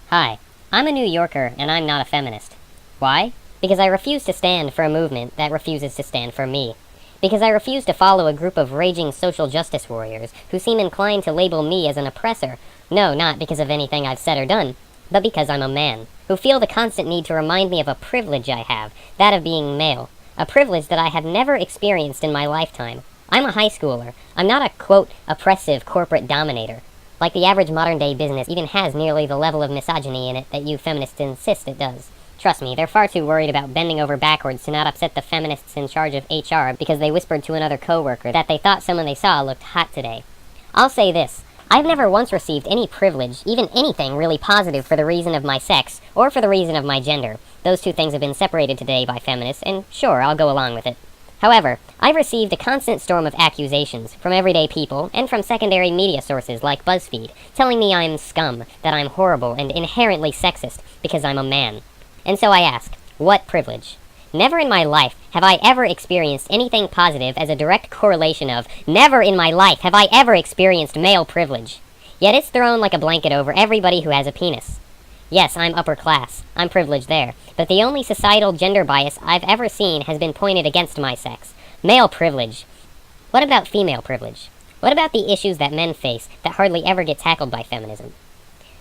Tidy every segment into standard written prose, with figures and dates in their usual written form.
Hi, I'm a New Yorker and I'm not a feminist. Why? Because I refuse to stand for a movement that refuses to stand for me. Because I refuse to follow a group of raging social justice warriors who seem inclined to label me as an oppressor. No, not because of anything I've said or done, but because I'm a man, who feel the constant need to remind me of a privilege I have, that of being male. A privilege that I have never experienced in my lifetime. I'm a high schooler. I'm not a, quote, oppressive corporate dominator. Like the average modern-day business even has nearly the level of misogyny in it that you feminists insist it does. Trust me, they're far too worried about bending over backwards to not upset the feminists in charge of HR because they whispered to another coworker that they thought someone they saw looked hot today. I'll say this. I've never once received any privilege, even anything really positive for the reason of my sex, or for the reason of my gender. Those two things have been separated today by feminists, and sure, I'll go along with it. However, I've received a constant storm of accusations from everyday people and from secondary media sources like BuzzFeed, telling me I'm scum, that I'm horrible and inherently sexist because I'm a man. And so I ask, what privilege? Never in my life have I ever experienced anything positive as a direct correlation of, never in my life have I ever experienced male privilege. Yet it's thrown like a blanket over everybody who has a penis. Yes, I'm upper class. I'm privileged there. But the only societal gender bias I've ever seen has been pointed against my sex. Male privilege. What about female privilege? What about the issues that men face that hardly ever get tackled by feminism?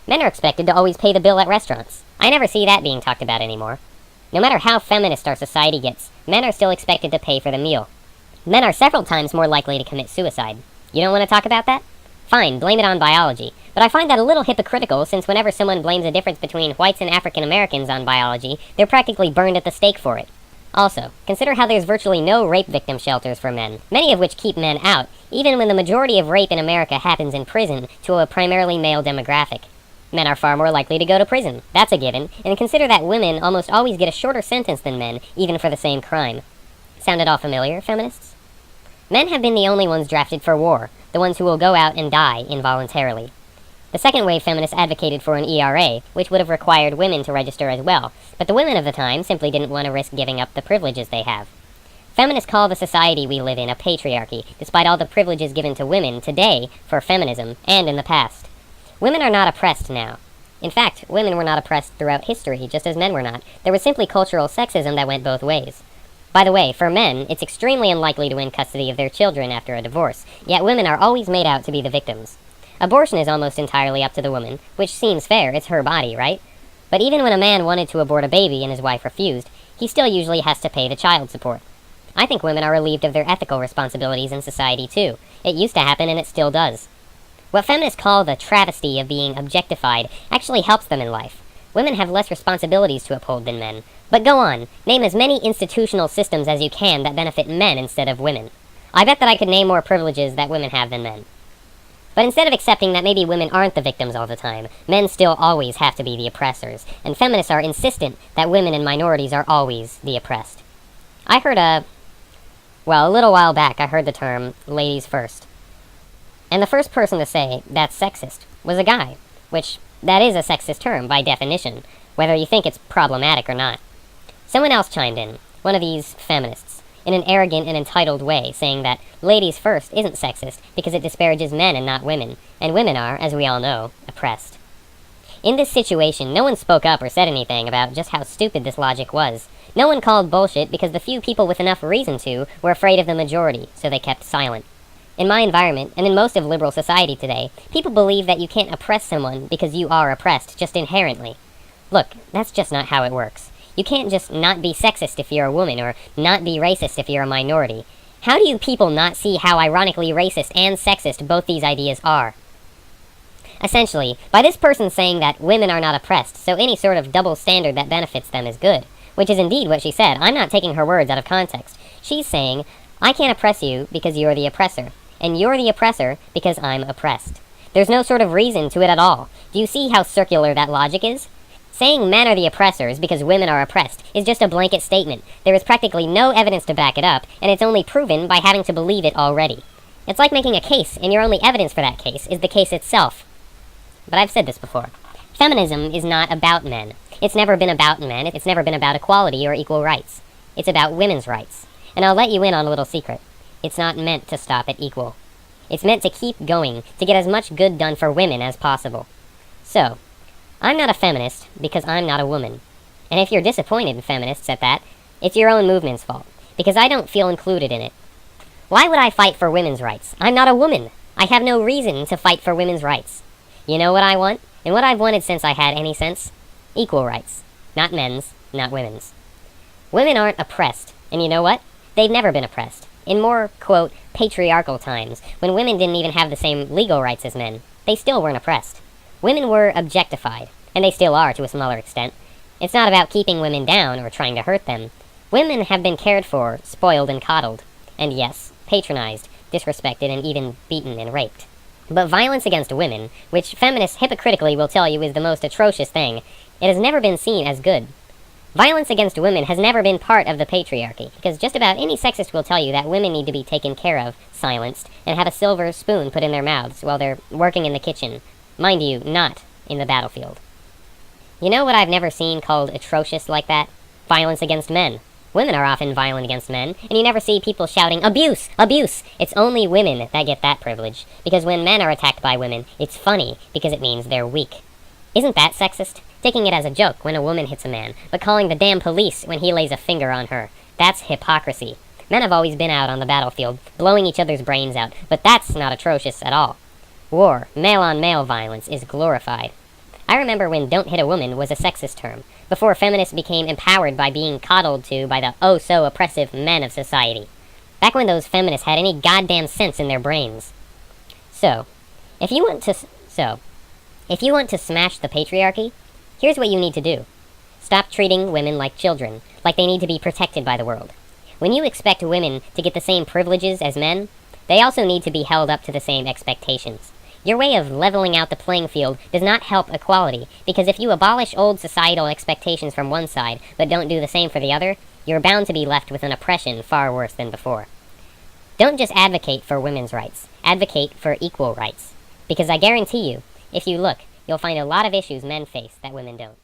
Men are expected to always pay the bill at restaurants. I never see that being talked about anymore. No matter how feminist our society gets, men are still expected to pay for the meal. Men are several times more likely to commit suicide. You don't want to talk about that? Fine, blame it on biology. But I find that a little hypocritical since whenever someone blames a difference between whites and African Americans on biology, they're practically burned at the stake for it. Also, consider how there's virtually no rape victim shelters for men, many of which keep men out, even when the majority of rape in America happens in prison to a primarily male demographic. Men are far more likely to go to prison, that's a given, and consider that women almost always get a shorter sentence than men, even for the same crime. Sound at all familiar, feminists? Men have been the only ones drafted for war, the ones who will go out and die involuntarily. The second wave feminists advocated for an ERA, which would have required women to register as well, but the women of the time simply didn't want to risk giving up the privileges they have. Feminists call the society we live in a patriarchy, despite all the privileges given to women today for feminism and in the past. Women are not oppressed now. In fact, women were not oppressed throughout history, just as men were not. There was simply cultural sexism that went both ways. By the way, for men, it's extremely unlikely to win custody of their children after a divorce, yet women are always made out to be the victims. Abortion is almost entirely up to the woman, which seems fair, it's her body, right? But even when a man wanted to abort a baby and his wife refused, he still usually has to pay the child support. I think women are relieved of their ethical responsibilities in society too. It used to happen and it still does. What feminists call the travesty of being objectified actually helps them in life. Women have less responsibilities to uphold than men. But go on, name as many institutional systems as you can that benefit men instead of women. I bet that I could name more privileges that women have than men. But instead of accepting that maybe women aren't the victims all the time, men still always have to be the oppressors, and feminists are insistent that women and minorities are always the oppressed. A little while back I heard the term, ladies first. And the first person to say, that's sexist, was a guy, which, that is a sexist term by definition, whether you think it's problematic or not. Someone else chimed in, one of these feminists, in an arrogant and entitled way, saying that ladies first isn't sexist because it disparages men and not women, and women are, as we all know, oppressed. In this situation, no one spoke up or said anything about just how stupid this logic was. No one called bullshit because the few people with enough reason to were afraid of the majority, so they kept silent. In my environment, and in most of liberal society today, people believe that you can't oppress someone because you are oppressed, just inherently. Look, that's just not how it works. You can't just not be sexist if you're a woman, or not be racist if you're a minority. How do you people not see how ironically racist and sexist both these ideas are? Essentially, by this person saying that women are not oppressed, so any sort of double standard that benefits them is good, which is indeed what she said. I'm not taking her words out of context. She's saying, I can't oppress you because you're the oppressor, and you're the oppressor because I'm oppressed. There's no sort of reason to it at all. Do you see how circular that logic is? Saying men are the oppressors because women are oppressed is just a blanket statement. There is practically no evidence to back it up, and it's only proven by having to believe it already. It's like making a case, and your only evidence for that case is the case itself. But I've said this before. Feminism is not about men. It's never been about men. It's never been about equality or equal rights. It's about women's rights. And I'll let you in on a little secret. It's not meant to stop at equal. It's meant to keep going, to get as much good done for women as possible. So, I'm not a feminist because I'm not a woman. And if you're disappointed in feminists at that, it's your own movement's fault, because I don't feel included in it. Why would I fight for women's rights? I'm not a woman. I have no reason to fight for women's rights. You know what I want? And what I've wanted since I had any sense? Equal rights. Not men's, not women's. Women aren't oppressed, and you know what? They've never been oppressed. In more, quote, patriarchal times, when women didn't even have the same legal rights as men, they still weren't oppressed. Women were objectified, and they still are to a smaller extent. It's not about keeping women down or trying to hurt them. Women have been cared for, spoiled, and coddled. And yes, patronized, disrespected, and even beaten and raped. But violence against women, which feminists hypocritically will tell you is the most atrocious thing, it has never been seen as good. Violence against women has never been part of the patriarchy, because just about any sexist will tell you that women need to be taken care of, silenced, and have a silver spoon put in their mouths while they're working in the kitchen. Mind you, not in the battlefield. You know what I've never seen called atrocious like that? Violence against men. Women are often violent against men, and you never see people shouting, "Abuse! Abuse!" It's only women that get that privilege, because when men are attacked by women, it's funny, because it means they're weak. Isn't that sexist? Taking it as a joke when a woman hits a man, but calling the damn police when he lays a finger on her. That's hypocrisy. Men have always been out on the battlefield, blowing each other's brains out, but that's not atrocious at all. War, male-on-male violence, is glorified. I remember when "don't hit a woman" was a sexist term, before feminists became empowered by being coddled to by the oh-so-oppressive men of society. Back when those feminists had any goddamn sense in their brains. So, if you want to smash the patriarchy, here's what you need to do. Stop treating women like children, like they need to be protected by the world. When you expect women to get the same privileges as men, they also need to be held up to the same expectations. Your way of leveling out the playing field does not help equality, because if you abolish old societal expectations from one side, but don't do the same for the other, you're bound to be left with an oppression far worse than before. Don't just advocate for women's rights. Advocate for equal rights. Because I guarantee you, if you look, you'll find a lot of issues men face that women don't.